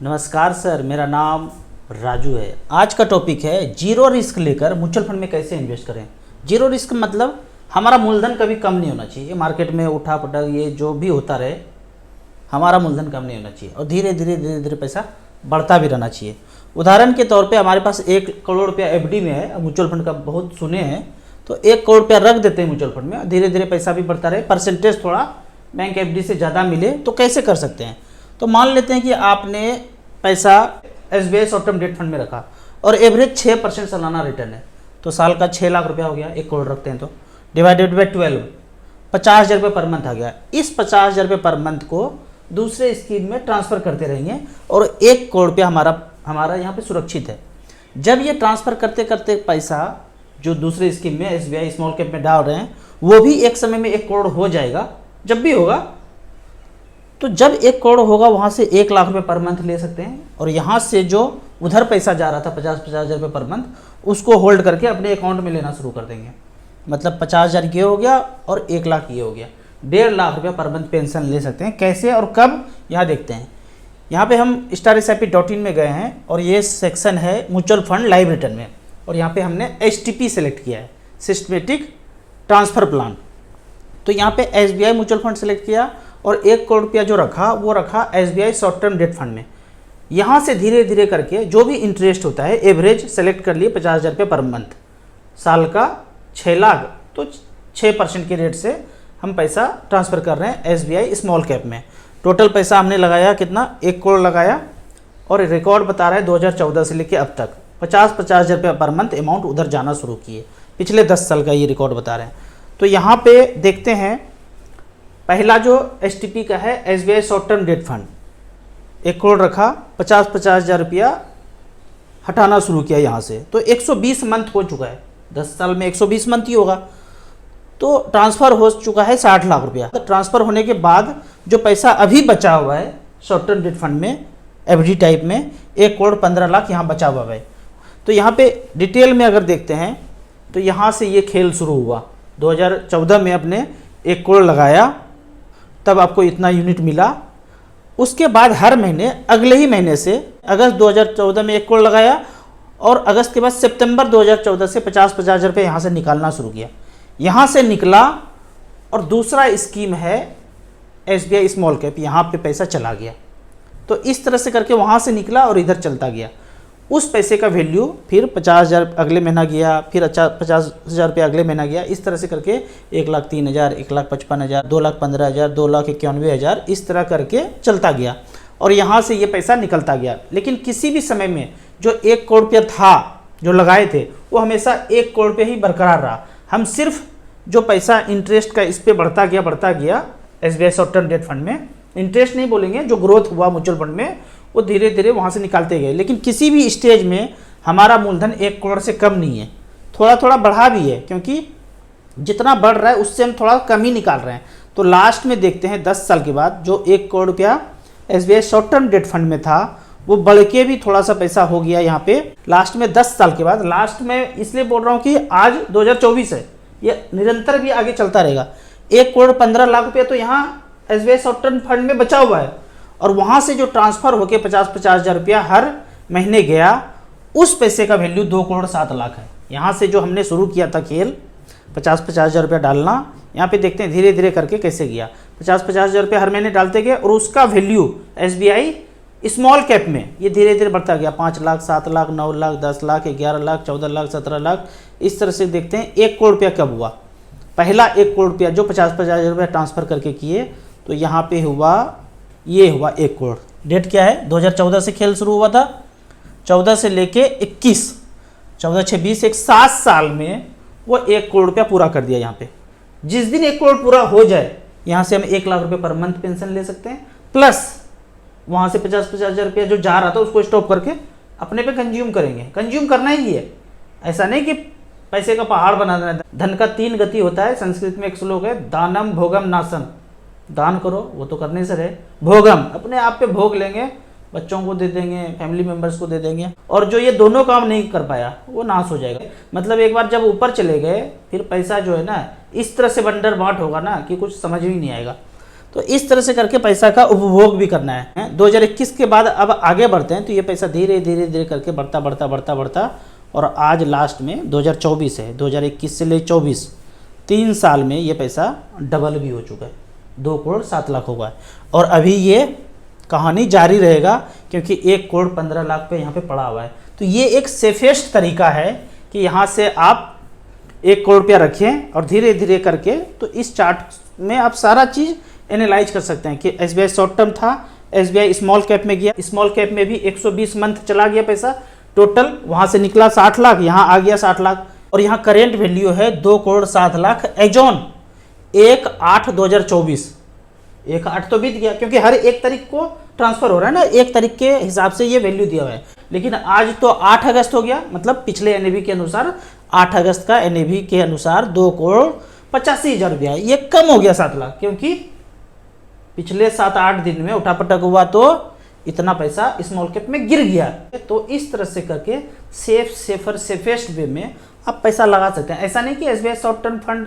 नमस्कार सर, मेरा नाम राजू है। आज का टॉपिक है जीरो रिस्क लेकर म्यूचुअल फंड में कैसे इन्वेस्ट करें। जीरो रिस्क मतलब हमारा मूलधन कभी कम नहीं होना चाहिए। मार्केट में उठा पटक ये जो भी होता रहे, हमारा मूलधन कम नहीं होना चाहिए और धीरे धीरे पैसा बढ़ता भी रहना चाहिए। उदाहरण के तौर पे हमारे पास 1 करोड़ रुपया एफडी में है। म्यूचुअल फंड का बहुत सुने हैं, तो 1 करोड़ रुपया रख देते हैं म्यूचुअल फंड में, धीरे धीरे पैसा भी बढ़ता रहे, परसेंटेज थोड़ा बैंक एफडी से ज़्यादा मिले, तो कैसे कर सकते हैं। तो मान लेते हैं कि आपने पैसा SBI short term debt fund में रखा और एवरेज 6% सालाना रिटर्न है, तो साल का 6 लाख रुपया हो गया। 1 करोड़ रखते हैं तो डिवाइडेड बाई 12, 50,000 रुपये पर मंथ आ गया। इस 50,000 रुपये पर मंथ को दूसरे स्कीम में ट्रांसफ़र करते रहेंगे और 1 करोड़ रुपया हमारा यहाँ पे सुरक्षित है। जब ये ट्रांसफ़र करते करते पैसा जो दूसरे स्कीम में एसबीआई स्मॉल कैप में डाल रहे हैं, वो भी एक समय में 1 करोड़ हो जाएगा। जब भी होगा, तो जब 1 करोड़ होगा वहाँ से 1 लाख रुपये पर मंथ ले सकते हैं और यहाँ से जो उधर पैसा जा रहा था 50,000 रुपये पर मंथ, उसको होल्ड करके अपने अकाउंट में लेना शुरू कर देंगे। मतलब 50,000 ये हो गया और 1 लाख ये हो गया, 1.5 लाख रुपये पर मंथ पेंशन ले सकते हैं। कैसे और कब, यहाँ देखते हैं। यहाँ पे हम StarSIP.in में गए हैं और ये सेक्शन है म्यूचुअल फंड लाइव रिटर्न में, और यहाँ पे हमने STP सेलेक्ट किया है, सिस्टमेटिक ट्रांसफ़र प्लान। तो यहाँ पे SBI म्यूचुअल फंड सेलेक्ट किया और 1 करोड़ रुपया जो रखा वो रखा SBI short term debt fund में। यहाँ से धीरे धीरे करके जो भी इंटरेस्ट होता है, एवरेज सेलेक्ट कर लिए 50,000 रुपये पर मंथ, साल का 6 लाख, तो 6% के रेट से हम पैसा ट्रांसफ़र कर रहे हैं SBI स्मॉल कैप में। टोटल पैसा हमने लगाया कितना, 1 करोड़ लगाया, और रिकॉर्ड बता रहा है 2014 से लेके अब तक 50,000 रुपये पर मंथ अमाउंट उधर जाना शुरू किए। पिछले 10 साल का ये रिकॉर्ड बता रहे हैं। तो यहाँ पे देखते हैं, पहला जो STP का है SBI short term debt fund, 1 crore रखा, 50,000 रुपया हटाना शुरू किया यहाँ से, तो 120 मंथ हो चुका है। 10 साल में 120 मंथ ही होगा, तो ट्रांसफ़र हो चुका है 60 लाख रुपया। तो ट्रांसफ़र होने के बाद जो पैसा अभी बचा हुआ है शॉर्ट टर्म डेट फंड में, एफडी टाइप में, 1 करोड़ 15 लाख यहाँ बचा हुआ है। तो यहाँ पे डिटेल में अगर देखते हैं, तो यहाँ से ये खेल शुरू हुआ। 2014 में अपने 1 करोड़ लगाया, तब आपको इतना यूनिट मिला। उसके बाद हर महीने, अगले ही महीने से, अगस्त 2014 में 1 करोड़ लगाया और अगस्त के बाद सितंबर 2014 से 50,000 रुपये यहाँ से निकालना शुरू किया। यहाँ से निकला और दूसरा स्कीम है SBI स्मॉल कैप, यहाँ पे पैसा चला गया। तो इस तरह से करके वहाँ से निकला और इधर चलता गया। उस पैसे का वैल्यू फिर 50,000 अगले महीना गया, फिर 50,000 रुपये अगले महीना गया। इस तरह से करके 1,03,000, 1,55,000, 2,15,000, 2,91,000, इस तरह करके चलता गया और यहाँ से ये पैसा निकलता गया। लेकिन किसी भी समय में जो 1 करोड़ रुपया था जो लगाए थे, वो हमेशा 1 करोड़ रुपये ही बरकरार रहा। हम सिर्फ जो पैसा इंटरेस्ट का इस पर बढ़ता गया SBI short term debt fund में, इंटरेस्ट नहीं बोलेंगे, जो ग्रोथ हुआ म्यूचुअल फंड में, वो धीरे धीरे वहाँ से निकालते गए। लेकिन किसी भी स्टेज में हमारा मूलधन 1 करोड़ से कम नहीं है, थोड़ा थोड़ा बढ़ा भी है, क्योंकि जितना बढ़ रहा है उससे हम थोड़ा कम ही निकाल रहे हैं। तो लास्ट में देखते हैं 10 साल के बाद जो 1 करोड़ रुपया SBI short term debt fund में था, वो बढ़ के भी थोड़ा सा पैसा हो गया यहाँ पे लास्ट में 10 साल के बाद। लास्ट में इसलिए बोल रहा हूँ कि आज 2024 है, ये निरंतर भी आगे चलता रहेगा। 1 करोड़ 15 लाख रुपया तो यहाँ SBI शॉर्ट टर्म फंड में बचा हुआ है, और वहाँ से जो ट्रांसफ़र होके 50,000 रुपया हर महीने गया, उस पैसे का वैल्यू 2 करोड़ 7 लाख है। यहाँ से जो हमने शुरू किया था खेल 50,000 रुपया डालना, यहाँ पे देखते हैं धीरे धीरे करके कैसे गया। 50,000 रुपया हर महीने डालते गए और उसका वैल्यू SBI स्मॉल कैप में ये धीरे धीरे बढ़ता गया। 5 लाख, 7 लाख, 9 लाख, 10 लाख, 11 लाख, 14 लाख, 17 लाख, इस तरह से देखते हैं 1 करोड़ रुपया कब हुआ। पहला 1 करोड़ रुपया जो 50,000 रुपया ट्रांसफ़र करके किए, तो यहाँ पे हुआ, ये हुआ 1 करोड़। डेट क्या है, 2014 से खेल शुरू हुआ था, 14 से लेके 21, 14, 6, 20, 7 साल में वो 1 करोड़ रुपया पूरा कर दिया। यहाँ पे जिस दिन 1 करोड़ पूरा हो जाए, यहाँ से हम 1 लाख रुपये पर मंथ पेंशन ले सकते हैं, प्लस वहाँ से 50,000 रुपया जो जा रहा था उसको स्टॉप करके अपने पे कंज्यूम करेंगे। कंज्यूम करना ही है, ऐसा नहीं कि पैसे का पहाड़ बना देना है। धन का 3 गति होता है, संस्कृत में एक श्लोक है, दानम भोगम नाशम। दान करो, वो तो करने से रहे, भोगम अपने आप पे भोग लेंगे, बच्चों को दे देंगे, फैमिली मेम्बर्स को दे देंगे, और जो ये दोनों काम नहीं कर पाया वो नाश हो जाएगा। मतलब एक बार जब ऊपर चले गए, फिर पैसा जो है ना इस तरह से बंडर बांट होगा ना कि कुछ समझ ही नहीं आएगा। तो इस तरह से करके पैसा का उपभोग भी करना है। 2021 के बाद अब आगे बढ़ते हैं तो ये पैसा धीरे धीरे धीरे करके बढ़ता और आज लास्ट में 2024 है, 2021 से ले 24, 3 साल में ये पैसा डबल भी हो चुका है, 2 करोड़ 7 लाख होगा। और अभी ये कहानी जारी रहेगा क्योंकि 1 करोड़ 15 लाख पे यहाँ पे पड़ा हुआ है। तो ये एक सेफेस्ट तरीका है कि यहाँ से आप 1 करोड़ रुपया रखें और धीरे धीरे करके, तो इस चार्ट में आप सारा चीज़ एनालाइज कर सकते हैं कि SBI शॉर्ट टर्म था, SBI स्मॉल कैप में गया, स्मॉल कैप में भी 120 मंथ चला गया पैसा, टोटल वहाँ से निकला 60 लाख, यहाँ आ गया 60 लाख और यहाँ करेंट वैल्यू है 2 करोड़ 7 लाख एज ऑन 1/8/2024। 1/8 तो बीत गया क्योंकि हर 1 तारीख को ट्रांसफर हो रहा है ना, 1 तारीख के हिसाब से ये वैल्यू दिया हुआ है। लेकिन आज तो 8 अगस्त हो गया, मतलब पिछले NAV के अनुसार 8 अगस्त का NAV के अनुसार 2 करोड़ 85,000 रुपया, ये कम हो गया 7 लाख क्योंकि पिछले 7-8 दिन में उठापटक हुआ तो इतना पैसा स्मॉल कैप में गिर गया। तो इस तरह से करके सेफेस्ट वे में आप पैसा लगा सकते हैं। ऐसा नहीं कि SBI शॉर्ट टर्म फंड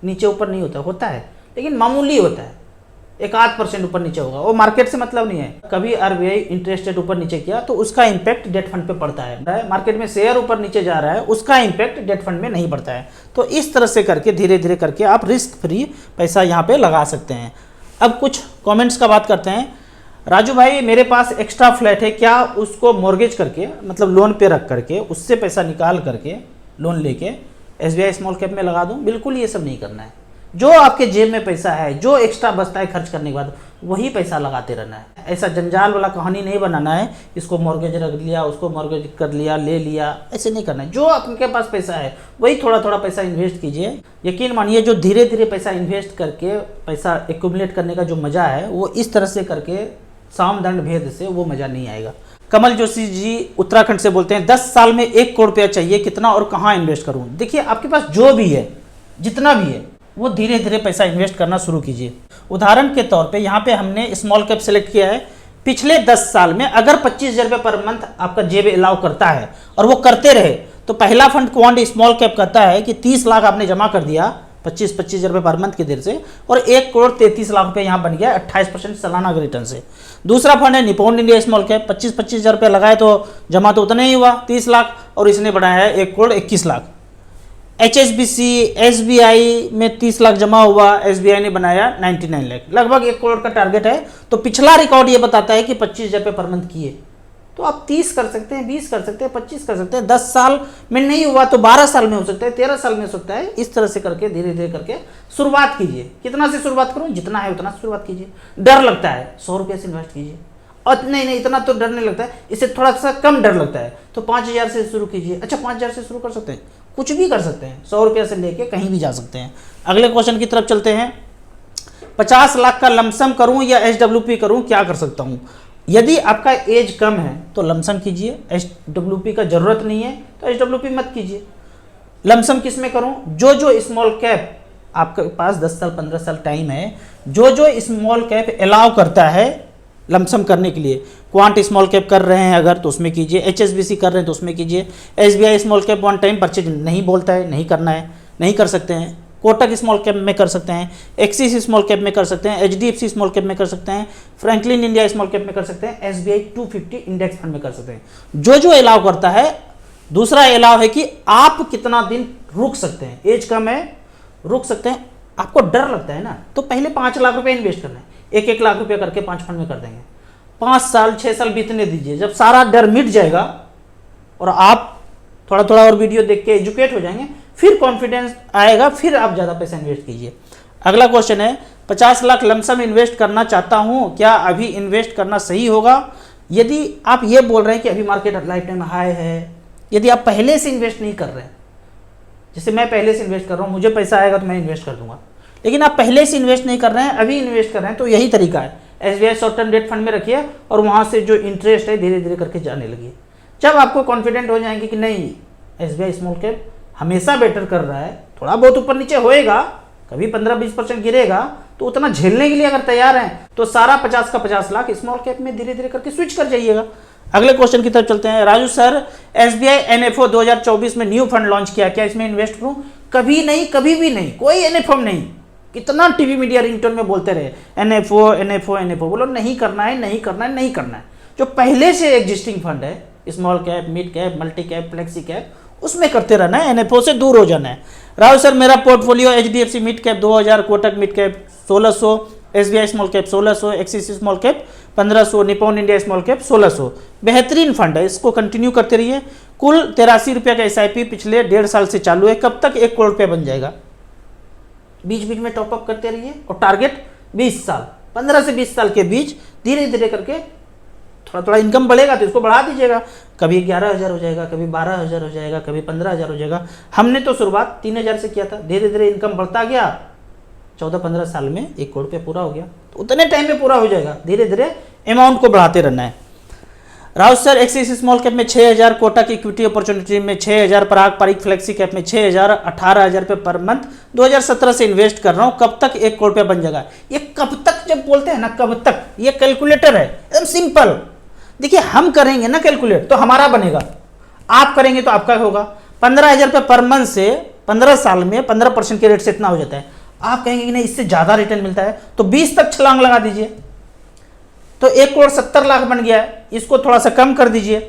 नीचे ऊपर नहीं होता है, लेकिन मामूली होता है, 1-8% ऊपर नीचे होगा, वो मार्केट से मतलब नहीं है। कभी RBI इंटरेस्ट रेट ऊपर नीचे किया तो उसका इंपैक्ट डेट फंड पे पड़ता है। मार्केट में शेयर ऊपर नीचे जा रहा है, उसका इंपैक्ट डेट फंड में नहीं पड़ता है। तो इस तरह से करके धीरे धीरे करके आप रिस्क फ्री पैसा यहाँ पे लगा सकते हैं। अब कुछ कमेंट्स का बात करते हैं। राजू भाई, मेरे पास एक्स्ट्रा फ्लैट है, क्या उसको मॉर्गेज करके मतलब लोन पे रख करके उससे पैसा निकाल करके लोन लेके SBI स्मॉल कैप में लगा दूं? बिल्कुल ये सब नहीं करना है। जो आपके जेब में पैसा है, जो एक्स्ट्रा बचता है खर्च करने के बाद, वही पैसा लगाते रहना है। ऐसा जंजाल वाला कहानी नहीं बनाना है, इसको मॉर्गेज रख लिया, उसको मॉर्गेज कर लिया, ले लिया, ऐसे नहीं करना है। जो आपके पास पैसा है वही थोड़ा थोड़ा पैसा इन्वेस्ट कीजिए। यकीन मानिए, जो धीरे धीरे पैसा इन्वेस्ट करके पैसा एक्यूमुलेट करने का जो मज़ा है, वो इस तरह से करके साम दंड भेद से वो मज़ा नहीं आएगा। कमल जोशी जी उत्तराखंड से बोलते हैं 10 साल में 1 करोड़ रुपया चाहिए, कितना और कहाँ इन्वेस्ट करूँ? देखिए, आपके पास जो भी है, जितना भी है, वो धीरे धीरे पैसा इन्वेस्ट करना शुरू कीजिए। उदाहरण के तौर पे यहाँ पे हमने स्मॉल कैप सेलेक्ट किया है। पिछले 10 साल में अगर 25,000 रुपये पर मंथ आपका जेब अलाउ करता है और वो करते रहे, तो पहला फंड क्वांट स्मॉल कैप कहता है कि 30 लाख आपने जमा कर दिया 25,000 रुपये पर मंथ की देर से, और 1 करोड़ 33 लाख रुपये यहाँ बन गया 28% सालाना रिटर्न से। दूसरा फंड है निप्पॉन इंडिया स्मॉल कैप, 25,000 रुपये लगाए तो जमा तो उतना ही हुआ 30 लाख, और इसने बढ़ाया है 1 करोड़ 21 लाख। HSBC SBI में 30 लाख जमा हुआ, SBI ने बनाया 99 लाख, लगभग 1 करोड़ का टारगेट है। तो पिछला रिकॉर्ड ये बताता है कि 25,000 रुपये पर मंथ किए, तो आप 30 कर सकते हैं, 20 कर सकते हैं, 25 कर सकते हैं। 10 साल में नहीं हुआ तो 12 साल में हो सकता है, 13 साल में हो सकता है। इस तरह से करके धीरे धीरे करके शुरुआत कीजिए। कितना से शुरुआत करूँ? जितना है उतना से शुरुआत कीजिए। डर लगता है, 100 रुपये से इन्वेस्ट कीजिए। और नहीं, इतना तो डर नहीं लगता है, इससे थोड़ा सा कम डर लगता है, तो 5,000 से शुरू कीजिए। अच्छा, 5,000 से शुरू कर सकते हैं, कुछ भी कर सकते हैं, 100 रुपये से लेके कहीं भी जा सकते हैं। अगले क्वेश्चन की तरफ चलते हैं। 50 लाख का लमसम करूं या SWP करूं, क्या कर सकता हूं? यदि आपका एज कम है तो लमसम कीजिए, SWP का जरूरत नहीं है तो SWP मत कीजिए। लमसम किस में करूं? जो स्मॉल कैप आपके पास 10 साल 15 साल टाइम है, जो स्मॉल कैप अलाउ करता है लमसम करने के लिए, क्वांट स्मॉल कैप कर रहे हैं अगर तो उसमें कीजिए, HSBC कर रहे हैं तो उसमें कीजिए। SBI small cap one time purchase नहीं बोलता है, नहीं करना है, नहीं कर सकते हैं। कोटक स्मॉल कैप में कर सकते हैं, एक्सिस स्मॉल कैप में कर सकते हैं, HDFC स्मॉल कैप में कर सकते हैं, फ्रैंकलिन इंडिया स्मॉल कैप में कर सकते हैं, SBI 250 इंडेक्स फंड में कर सकते हैं। जो अलाउ करता है। दूसरा अलाउ है कि आप कितना दिन रुक सकते हैं, एज कम है रुक सकते हैं। आपको डर लगता है ना, तो पहले 5 लाख रुपए इन्वेस्ट करना है, 1-1 लाख रुपए करके 5 फंड में कर देंगे। 5 साल 6 साल बीतने दीजिए, जब सारा डर मिट जाएगा और आप थोड़ा थोड़ा और वीडियो देख के एजुकेट हो जाएंगे, फिर कॉन्फिडेंस आएगा, फिर आप ज़्यादा पैसा इन्वेस्ट कीजिए। अगला क्वेश्चन है 50 लाख लमसम इन्वेस्ट करना चाहता हूँ, क्या अभी इन्वेस्ट करना सही होगा? यदि आप ये बोल रहे हैं कि अभी मार्केट लाइफ टाइम हाई है, यदि आप पहले से इन्वेस्ट नहीं कर रहे हैं, जैसे मैं पहले से इन्वेस्ट कर रहा हूँ, मुझे पैसा आएगा तो मैं इन्वेस्ट कर दूंगा, लेकिन आप पहले से इन्वेस्ट नहीं कर रहे हैं, अभी इन्वेस्ट कर रहे हैं, तो यही तरीका है, SBI short term debt fund में रखिए और वहाँ से जो इंटरेस्ट है धीरे धीरे करके जाने लगिए। जब आपको कॉन्फिडेंट हो जाएंगे कि नहीं SBI स्मॉल कैप हमेशा बेटर कर रहा है, थोड़ा बहुत ऊपर नीचे होएगा, कभी 15-20% गिरेगा, तो उतना झेलने के लिए अगर तैयार हैं तो सारा 50 का 50 लाख स्मॉल कैप में धीरे धीरे करके स्विच कर जाइएगा। अगले क्वेश्चन की तरफ चलते हैं। राजू सर, SBI NFO 2024 में न्यू फंड लॉन्च किया, क्या इसमें इन्वेस्ट करूं? कभी नहीं, कभी भी नहीं, कोई NFO नहीं। कितना टीवी मीडिया रिंगटोन में बोलते रहे NFO NFO NFO, बोलो नहीं करना है, नहीं करना है, नहीं करना है। जो पहले से एग्जिस्टिंग फंड है, small cap, mid cap, multi cap, flexi cap, उसमें करते रहना है, NFO से दूर हो जाना है। राहुल सर मेरा portfolio HDFC mid cap 2000, Kotak mid cap 1600, SBI small cap 1600, axis small cap 1500, Nippon India small cap 1600, बेहतरीन फंड है, इसको कंटिन्यू करते रहिए। कुल 83 रुपये का SIP पिछले 1.5 साल से चालू है, कब तक 1 करोड़ रुपया बन जाएगा? बीच बीच में टॉपअप करते रहिए और टारगेट 20 साल, 15 से 20 साल के बीच धीरे धीरे करके थोड़ा थोड़ा इनकम बढ़ेगा तो इसको बढ़ा दीजिएगा। कभी 11,000 हो जाएगा, कभी 12,000 हो जाएगा, कभी 15,000 हो जाएगा। हमने तो शुरुआत 3,000 से किया था, धीरे धीरे इनकम बढ़ता गया, 14-15 साल में 1 करोड़ रुपया पूरा हो गया। तो उतने टाइम में पूरा हो जाएगा, धीरे धीरे अमाउंट को बढ़ाते रहना है। Raut sir axis small cap में 6,000, कोटक इक्विटी अपॉर्चुनिटी में 6,000, पराग पारिक फ्लेक्सी कैप में 6,000, 18,000 रुपये पर मंथ 2017 से इन्वेस्ट कर रहा हूँ, कब तक 1 करोड़ रुपया बन जाएगा? ये कब तक जब बोलते हैं ना, कब तक, ये कैलकुलेटर है एकदम सिंपल। देखिए हम करेंगे ना कैलकुलेट तो हमारा बनेगा, आप करेंगे तो आपका होगा। 15,000 रुपये पर मंथ से 15 साल में 15% के रेट से इतना हो जाता है। आप कहेंगे कि नहीं इससे ज़्यादा रिटर्न मिलता है तो 20 तक छलांग लगा दीजिए, तो 1 करोड़ 70 लाख बन गया है। इसको थोड़ा सा कम कर दीजिए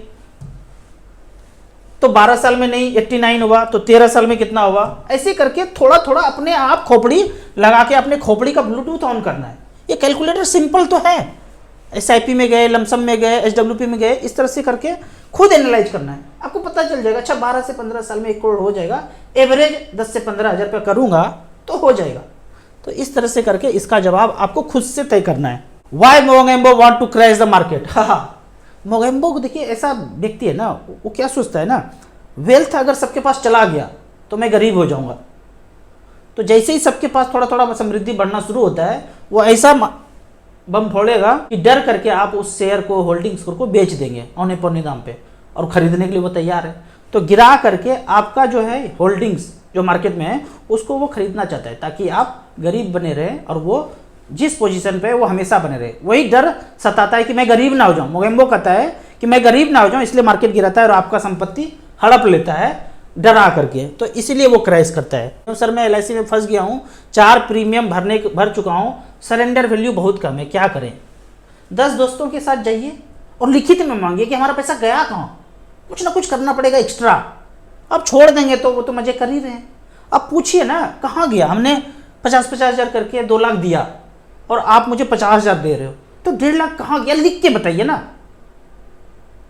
तो 12 साल में नहीं 89 हुआ तो 13 साल में कितना हुआ? ऐसे करके थोड़ा थोड़ा अपने आप खोपड़ी लगा के अपने खोपड़ी का ब्लूटूथ ऑन करना है। ये कैलकुलेटर सिंपल तो है, SIP में गए, लमसम में गए, HWP में गए, इस तरह से करके खुद एनालाइज करना है, आपको पता चल जाएगा। अच्छा 12 से 15 साल में 1 करोड़ हो जाएगा, एवरेज 10 से 15,000 रुपये करूंगा तो हो जाएगा। तो इस तरह से करके इसका जवाब आपको खुद से तय करना है। Why Mogambo want to crash the market? हाँ, मोगेम्बो को देखिए ऐसा व्यक्ति है ना, वो क्या सोचता है ना, वेल्थ अगर सबके पास चला गया तो मैं गरीब हो जाऊंगा। तो जैसे ही सबके पास थोड़ा थोड़ा समृद्धि बढ़ना शुरू होता है, वो ऐसा बम फोड़ेगा कि डर करके आप उस शेयर को, होल्डिंग्स को बेच देंगे औने पौने दाम पे, और खरीदने के लिए वो तैयार है। तो गिरा करके आपका जो है होल्डिंग्स जो मार्केट में है उसको वो खरीदना चाहता है, ताकि आप गरीब बने रहें और वो जिस पोजीशन पे वो हमेशा बने रहे। वही डर सताता है कि मैं गरीब ना हो जाऊं। मोगेम्बो कहता है कि मैं गरीब ना हो जाऊं, इसलिए मार्केट गिराता है और आपका संपत्ति हड़प लेता है डरा करके, तो इसीलिए वो क्रैश करता है। तो सर मैं LIC में फंस गया हूँ, 4 प्रीमियम भर चुका हूँ, सरेंडर वैल्यू बहुत कम है, क्या करें? 10 दोस्तों के साथ जाइए और लिखित में मांगिए कि हमारा पैसा गया कहाँ, कुछ ना कुछ करना पड़ेगा एक्स्ट्रा। अब छोड़ देंगे तो वो तो मजे कर ही रहे हैं। अब पूछिए ना कहाँ गया, हमने 50-50 हज़ार करके 2 लाख दिया और आप मुझे 50 हज़ार दे रहे हो, तो 1.5 लाख कहाँ गया? लिख के बताइए ना।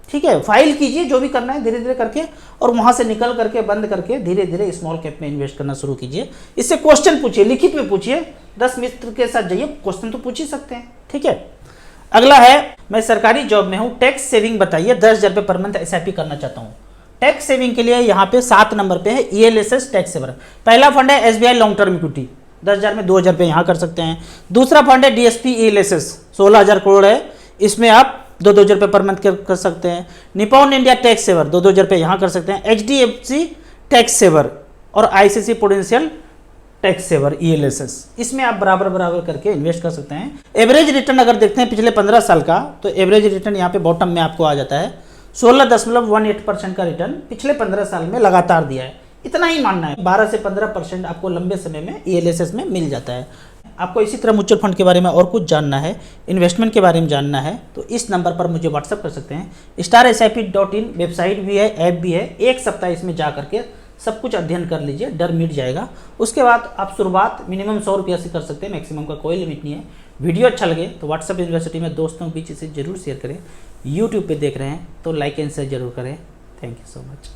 ठीक है, फाइल कीजिए जो भी करना है धीरे धीरे करके, और वहां से निकल करके बंद करके धीरे धीरे स्मॉल कैप में इन्वेस्ट करना शुरू कीजिए। इससे क्वेश्चन पूछिए, लिखित में पूछिए, 10 मित्र के साथ जाइए, क्वेश्चन तो पूछ ही सकते हैं। ठीक है, अगला है, मैं सरकारी जॉब में हूँ, टैक्स सेविंग बताइए, 10,000 रुपये पर मंथ SIP करना चाहता हूँ। टैक्स सेविंग के लिए यहाँ पे 7 नंबर पे है ELSS टैक्स सेवर। पहला फंड है SBI लॉन्ग टर्म इक्विटी, 10,000 में 2,000 रुपये यहाँ कर सकते हैं। दूसरा फंड है DSP ELSS 16,000 करोड़ है, इसमें आप 2,000 रुपये पर मंथ कर सकते हैं। निपॉन इंडिया टैक्स सेवर 2,000 रुपये यहाँ कर सकते हैं। HDFC टैक्स सेवर और ICICI Prudential tax saver ELSS, इसमें आप बराबर बराबर करके इन्वेस्ट कर सकते हैं। एवरेज रिटर्न अगर देखते हैं पिछले 15 साल का, तो एवरेज रिटर्न यहाँ पे बॉटम में आपको आ जाता है, 16.18% का रिटर्न पिछले 15 साल में लगातार दिया है। इतना ही मानना है, 12 से 15% आपको लंबे समय में ELSS में मिल जाता है। आपको इसी तरह म्यूचुअल फंड के बारे में और कुछ जानना है, इन्वेस्टमेंट के बारे में जानना है, तो इस नंबर पर मुझे व्हाट्सअप कर सकते हैं। StarSIP.in वेबसाइट भी है, ऐप भी है, 1 सप्ताह इसमें जा करके सब कुछ अध्ययन कर लीजिए, डर मिट जाएगा। उसके बाद आप शुरुआत मिनिमम 100 रुपया से कर सकते हैं, मैक्सिमम का कोई लिमिट नहीं है। वीडियो अच्छा लगे तो व्हाट्सअप यूनिवर्सिटी में दोस्तों के बीच इसे जरूर शेयर करें। यूट्यूब पे देख रहे हैं तो लाइक एंड शेयर जरूर करें। Thank you so much.